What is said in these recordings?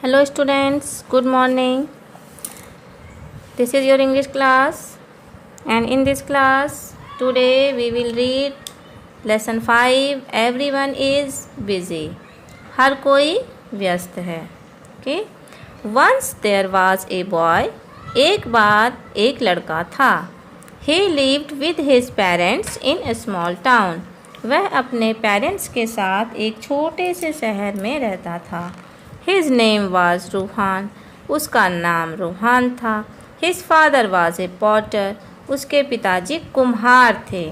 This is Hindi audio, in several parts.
Hello students, good morning. This is your English class, and in this class today we will read lesson 5. Everyone is busy. हर कोई व्यस्त है. Okay. Once there was a boy. एक बार एक लड़का था. He lived with his parents in a small town. वह अपने पेरेंट्स के साथ एक छोटे से शहर में रहता था. His name was Ruhaan. उसका नाम रूहान था. His father was a potter. उसके पिताजी कुम्हार थे.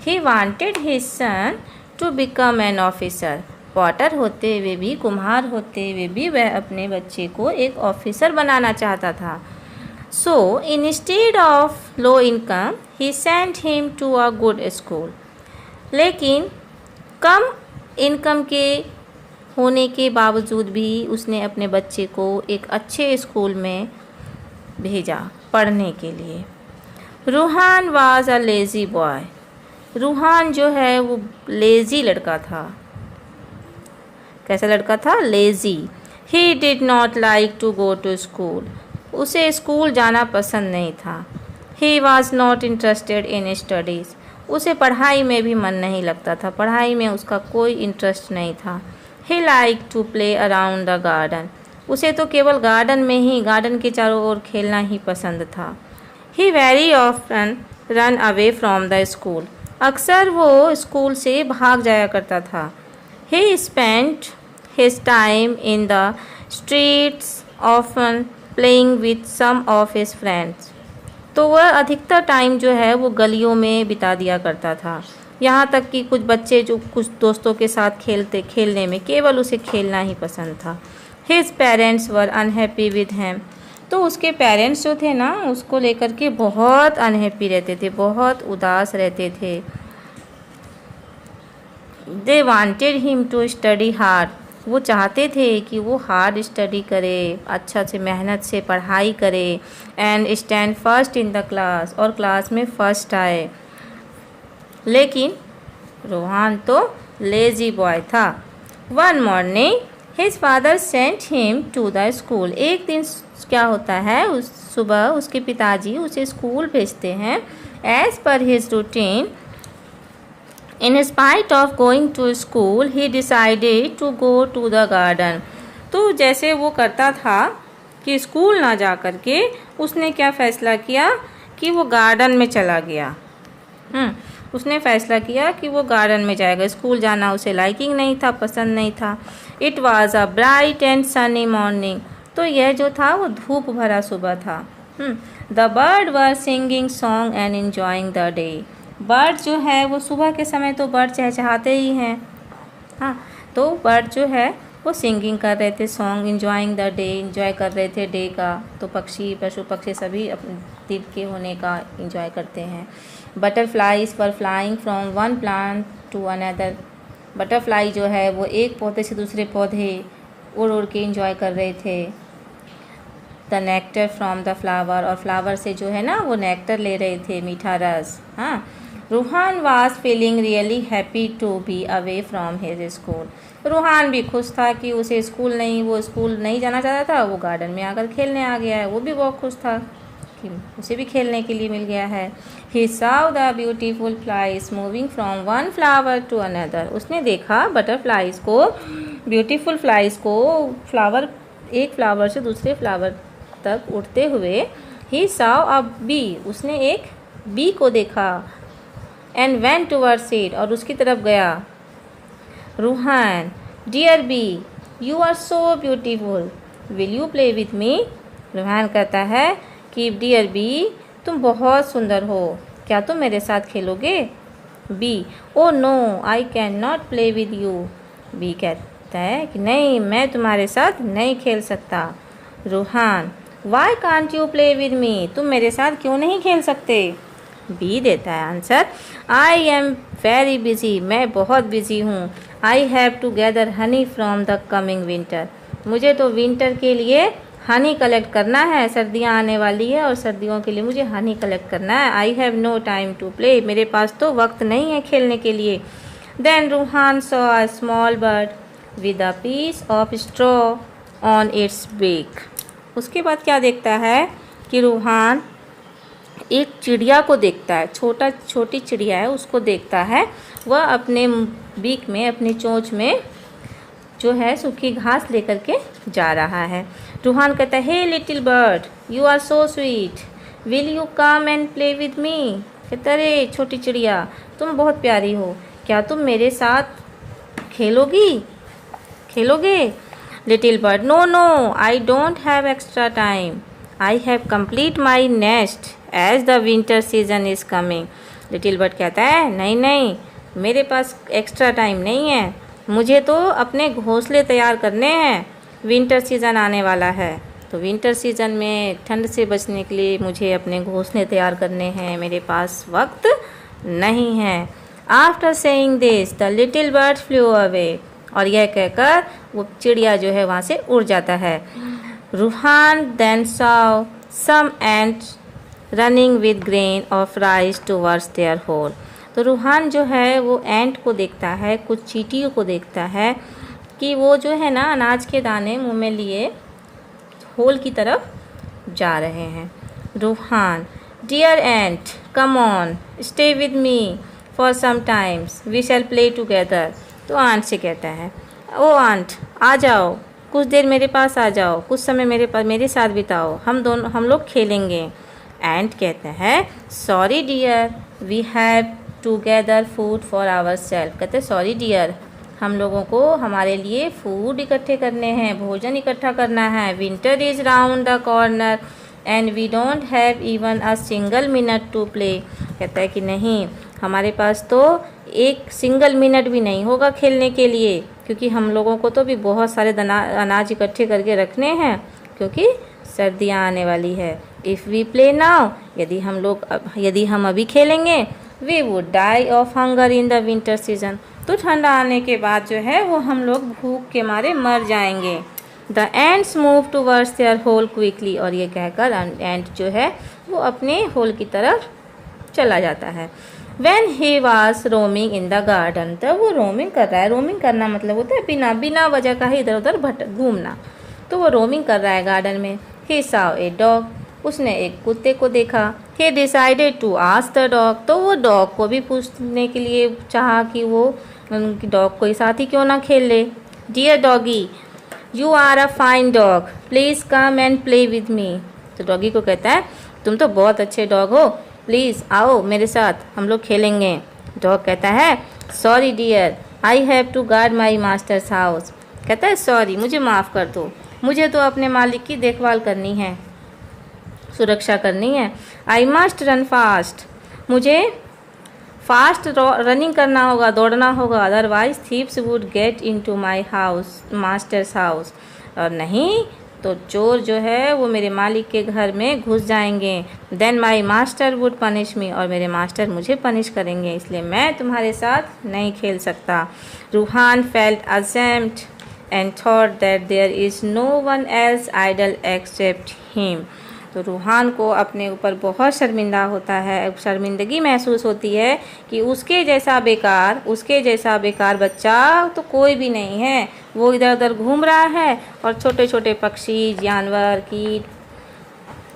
He wanted his son to become an officer. Potter होते हुए भी, कुम्हार होते हुए भी वह अपने बच्चे को एक ऑफिसर बनाना चाहता था. So instead of low income, he sent him to a good school. लेकिन कम इनकम के होने के बावजूद भी उसने अपने बच्चे को एक अच्छे स्कूल में भेजा पढ़ने के लिए. Ruhan was a lazy boy. Ruhan जो है वो लेज़ी लड़का था. कैसा लड़का था? Lazy. He did not like to go to school. उसे स्कूल जाना पसंद नहीं था. He was not interested in studies. उसे पढ़ाई में भी मन नहीं लगता था. पढ़ाई में उसका कोई इंटरेस्ट नहीं था. He like to play around the garden. उसे तो केवल गार्डन के चारों ओर खेलना ही पसंद था. He very often run away from the school. अक्सर वो स्कूल से भाग जाया करता था. He spent his time in the streets often playing with some of his friends. तो वह अधिकतर टाइम जो है वो गलियों में बिता दिया करता था. यहाँ तक कि कुछ बच्चे जो कुछ दोस्तों के साथ खेलने में केवल उसे खेलना ही पसंद था. His parents were unhappy with him. तो उसके पेरेंट्स जो थे ना उसको लेकर के बहुत अनहैप्पी रहते थे, बहुत उदास रहते थे. They wanted him to study hard. वो चाहते थे कि वो हार्ड स्टडी करे, अच्छा से मेहनत से पढ़ाई करे. And stand first in the class. और क्लास में फ़र्स्ट आए. लेकिन रूहान तो लेज़ी बॉय था. One morning his father sent him to the school. एक दिन क्या होता है, उस सुबह उसके पिताजी उसे स्कूल भेजते हैं. As per his routine, in spite of going to school he decided to go to the garden. तो जैसे वो करता था कि स्कूल ना जा कर के उसने क्या फ़ैसला किया कि वो गार्डन में चला गया. उसने फ़ैसला किया कि वो गार्डन में जाएगा. स्कूल जाना उसे लाइकिंग नहीं था, पसंद नहीं था. It was a bright and sunny morning. तो यह जो था वो धूप भरा सुबह था. The bird were singing song and enjoying the day. Bird जो है वो सुबह के समय तो बर्ड चहचहाते ही हैं. हाँ, तो बर्ड जो है वो सिंगिंग कर रहे थे, song. Enjoying the day, enjoy कर रहे थे डे का. तो पशु पक्षी सभी अपने दिन के होने का एंजॉय करते हैं. Butterflies were flying from one plant to another. Butterfly जो है वो एक पौधे से दूसरे पौधे उड़ उड़ के एंजॉय कर रहे थे. The nectar from the flower. और फ्लावर से जो है ना वो नेक्टर ले रहे थे, मीठा रस. हाँ, Ruhan was feeling really happy to be away from his school. Ruhan भी खुश था कि वो स्कूल नहीं जाना चाहता था. वो गार्डन में आकर खेलने आ गया है. वो भी बहुत खुश था कि उसे भी खेलने के लिए मिल गया है. He saw the beautiful flies moving from one flower to another. उसने देखा बटरफ्लाइज को, ब्यूटीफुल फ्लाइज को, एक फ्लावर से दूसरे फ्लावर तक उड़ते हुए. He saw a bee. उसने एक बी को देखा. And went towards it. और उसकी तरफ गया. Ruhan, dear bee, you are so beautiful, will you play with me. Ruhan कहता है कि डियर बी, तुम बहुत सुंदर हो, क्या तुम मेरे साथ खेलोगे. Bee, oh no, I can not play with you. Bee कहता है कि नहीं, मैं तुम्हारे साथ नहीं खेल सकता. Ruhan, why can't you play with me. तुम मेरे साथ क्यों नहीं खेल सकते. बी देता है answer, I am very busy. मैं बहुत बिजी हूँ. I have to gather honey from the coming winter. मुझे तो विंटर के लिए हनी कलेक्ट करना है. सर्दियाँ आने वाली है और सर्दियों के लिए मुझे हनी कलेक्ट करना है. I have no time to play. मेरे पास तो वक्त नहीं है खेलने के लिए. Then Ruhan saw a small bird with a piece of straw on its beak। उसके बाद क्या देखता है कि रूहान एक चिड़िया को देखता है, छोटी चिड़िया है उसको देखता है। वह अपने बीक में, अपनी चोंच में जो है सूखी घास लेकर के जा रहा है। रूहान कहता है, hey little bird, you are so sweet, will you come and play with me. कहता, अरे छोटी चिड़िया, तुम बहुत प्यारी हो, क्या तुम मेरे साथ खेलोगे? Little bird, no no, I don't have extra time, I have complete my nest as the winter season is coming. Little bird कहता है, नहीं, मेरे पास एक्स्ट्रा टाइम नहीं है, मुझे तो अपने घोंसले तैयार करने हैं, विंटर सीज़न आने वाला है। तो विंटर सीज़न में ठंड से बचने के लिए मुझे अपने घोंसले तैयार करने हैं, मेरे पास वक्त नहीं है। After saying this the little bird flu away. और यह कहकर वो चिड़िया जो है वहाँ से उड़ जाता है। Ruhan then saw some ants running with grain of rice towards their hole. तो रूहान जो है वो एंट को देखता है, कुछ चींटियों को देखता है कि वो जो है ना अनाज के दाने मुंह में लिए होल की तरफ जा रहे हैं। Ruhan, dear ant, come on, stay with me for some times, we shall play together. तो आंट से कहता है, ओ आंट, आ जाओ, कुछ देर मेरे पास आ जाओ, कुछ समय मेरे साथ बिताओ, हम लोग खेलेंगे। एंट कहते हैं, sorry dear, we have to gather food for our self. कहते हैं, सॉरी डियर, हम लोगों को हमारे लिए फूड इकट्ठे करने हैं, भोजन इकट्ठा करना है। Winter is round the corner and we don't have even a single minute to play. कहता है कि नहीं, हमारे पास तो एक सिंगल मिनट भी नहीं होगा खेलने के लिए, क्योंकि हम लोगों को तो भी बहुत सारे अनाज इकट्ठे करके रखने हैं, क्योंकि सर्दियाँ आने वाली है। इफ़ वी प्ले नाउ, यदि हम अभी खेलेंगे, we would die of hunger in the winter season. तो ठंडा आने के बाद जो है वो हम लोग भूख के मारे मर जाएंगे। The ants move towards their hole quickly. और ये कहकर एंट जो है वो अपने होल की तरफ चला जाता है। When he was roaming in the garden, तब वो रोमिंग कर रहा है। रोमिंग करना मतलब होता है बिना वजह का ही इधर उधर घूमना। तो वो रोमिंग कर रहा है गार्डन में। He saw a dog, उसने एक कुत्ते को देखा। He decided to ask the dog, तो वो डॉग को भी पूछने के लिए चाहा कि वो डॉग कोई साथ ही क्यों ना खेल ले। Dear doggy, you are a fine dog, please come and play with me। तो डॉगी को कहता है, तुम तो बहुत अच्छे डॉग हो, प्लीज़ आओ मेरे साथ, हम लोग खेलेंगे। डॉग कहता है, sorry dear, I have to guard my master's house. कहता है, सॉरी, मुझे माफ़ कर दो, मुझे तो अपने मालिक की देखभाल करनी है, सुरक्षा करनी है। आई मस्ट रन फास्ट, मुझे फास्ट रनिंग करना होगा, दौड़ना होगा, otherwise thieves would get into my house, masters house. और नहीं तो चोर जो है वो मेरे मालिक के घर में घुस जाएंगे। Then my master would punish me, और मेरे मास्टर मुझे पनिश करेंगे, इसलिए मैं तुम्हारे साथ नहीं खेल सकता। Ruhan felt ashamed and thought that there is no one else idle except him. तो रूहान को अपने ऊपर बहुत शर्मिंदा होता है, शर्मिंदगी महसूस होती है कि उसके जैसा बेकार बच्चा तो कोई भी नहीं है। वो इधर उधर घूम रहा है और छोटे छोटे पक्षी, जानवर, कीट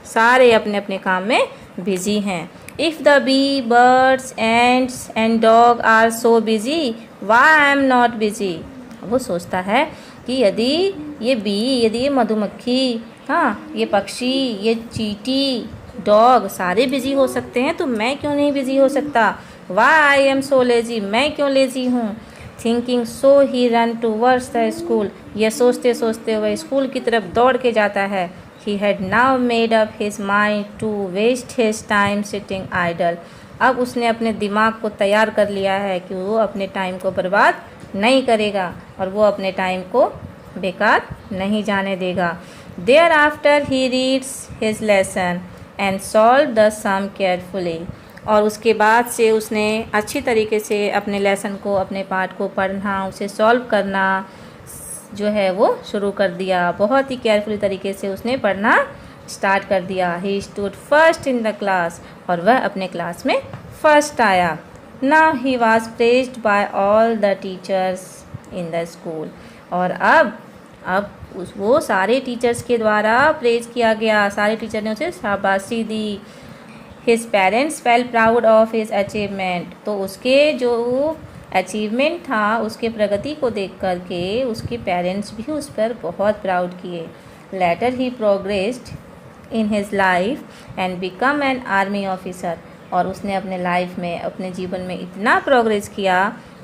सारे अपने अपने काम में बिजी हैं। If the bee, birds, ants and dog are so busy, why I am not busy. वो सोचता है कि यदि ये मधुमक्खी, हाँ, ये पक्षी, ये चींटी, डॉग सारे बिजी हो सकते हैं, तो मैं क्यों नहीं बिजी हो सकता। Why I am so lazy, मैं क्यों लेजी हूँ। Thinking so he run towards the school, यह सोचते सोचते वह स्कूल की तरफ दौड़ के जाता है। He had now made up his mind to waste his time sitting idle. अब उसने अपने दिमाग को तैयार कर लिया है कि वो अपने टाइम को बर्बाद नहीं करेगा और वो अपने टाइम को बेकार नहीं जाने देगा। Thereafter he reads his lesson and solve the sum carefully। और उसके बाद से उसने अच्छी तरीके से अपने लेसन को, अपने पाठ को पढ़ना, उसे सॉल्व करना जो है वो शुरू कर दिया। बहुत ही केयरफुली तरीके से उसने पढ़ना स्टार्ट कर दिया। He stood first in the class, और वह अपने क्लास में फर्स्ट आया। Now he was praised by all the teachers in the school। और अब अब वो सारे टीचर्स के द्वारा प्रेज किया गया, सारे टीचर ने उसे शाबाशी दी। His parents felt proud of his achievement, तो उसके जो अचीवमेंट था, उसके प्रगति को देख कर के उसके पेरेंट्स भी उस पर बहुत प्राउड किए। Later he progressed in his life and become an army officer, और उसने अपने लाइफ में, अपने जीवन में इतना प्रोग्रेस किया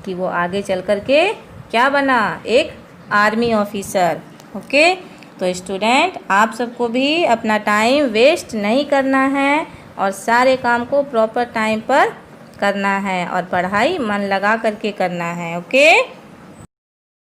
कि वो आगे चल कर के क्या बना, एक आर्मी ऑफिसर। ओके, तो स्टूडेंट आप सबको भी अपना टाइम वेस्ट नहीं करना है और सारे काम को प्रॉपर टाइम पर करना है और पढ़ाई मन लगा करके करना है। ओके।